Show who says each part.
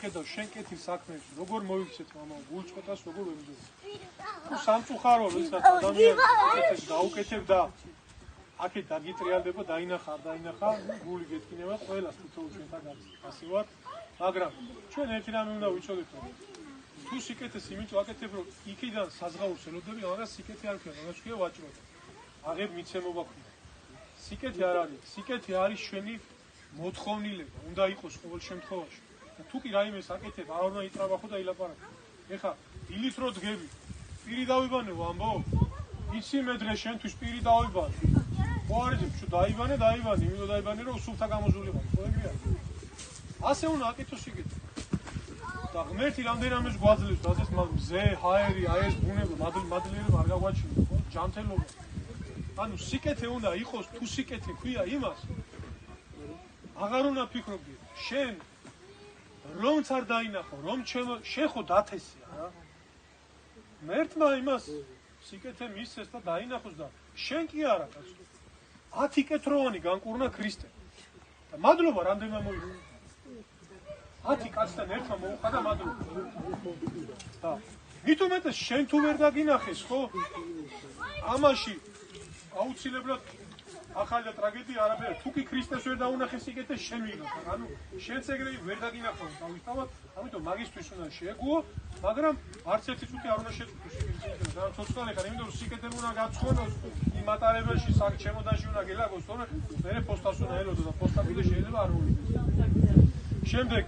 Speaker 1: ხედავ შენ კეთილ საქმეებში, როგორ მოიქცეთ მამა, გულწყვეტას როგორ ვებრძოლ. თუ სამწუხარო ვისაც ადამიანს დაუკეთებ და აქეთ დაგიტრიალდება, დაინახა, არ დაინახა, გული გეთკინება ყველას თითოეულ ჩვენთან გასივართ, მაგრამ ჩვენ ერთი რამე უნდა ვიცოდეთ, რომ თუ სიკეთეს იმით ვაკეთებ, რომ იქიდან საზღაურს ელოდები, მაგრამ სიკეთე არ ქნა, მაგრამ შევ ვაჭროთ. აღებ მიცემობა ქნა. სიკეთე არ არის, სიკეთე არის ჩვენი მოთხოვნილება, უნდა იყოს ყოველ შემთხვევაში. და თუ კი რაიმეს აკეთებ, არ უნდა იტრაბახო და ილაპარაკო. ეხლა დილით რო დგები, პირი დავიბანე ვამბო? იცი მე დღეს შენთვის პირი დავიბანე. ხო არის, შუ დაიბანე, იმიტომ დაიბანე, რომ სულთა გამოზულიყო, ხო ეგრეა? ასე უნდა აკეთო სიკეთე. და ღმერთი რამდენამეს გვაძლევს, ასეც მზე, ჰაერი, აი ეს ბუნება, მადლიერება არ გაგვაჩნია, ხო? ჯანმრთელობა. ანუ სიკეთე უნდა იყოს, თუ სიკეთე ქვია იმას, აღარ უნდა ფიქრობდი, შენ რომც არ დაინახო, რომ შენ ხო დათესია რა. ღმერთმა იმას სიკეთე მისცეს და დაინახოს და შენ კი არა კაცო. 10 კეთროვანი განკურნა ქრისტე. და მადლობა რამდენმა მოიხდა. 10 კაცთან ერთმა მოუხდა მადლობა. და მით უმეტეს შენ თუ ვერ დაგინახეს, ხო? ამაში აუცილებლად ახალი ტრაგედია არაფერია. თუ კი ქრისტეს ვერ დაუნახეს სიკეთე შენ ვიღებ. ანუ შენც ეგრე ვერ დაგინახო თავისთავად, ამიტომ მაგისთვის უნდა შეეგუო, მაგრამ არც ერთი წუთი არ უნდა შეწყვიტოს სიკეთე. და ცოცხალი ხარ, იმიტომ რომ სიკეთე უნდა გაცხონოს იმ მატარებელში, ჩემოდანში უნდა გელაგოს, თორე მე პოსტას უნდა ელოდო და პოსტა კიდე შეიძლება არ მოვიდეს. შემდეგ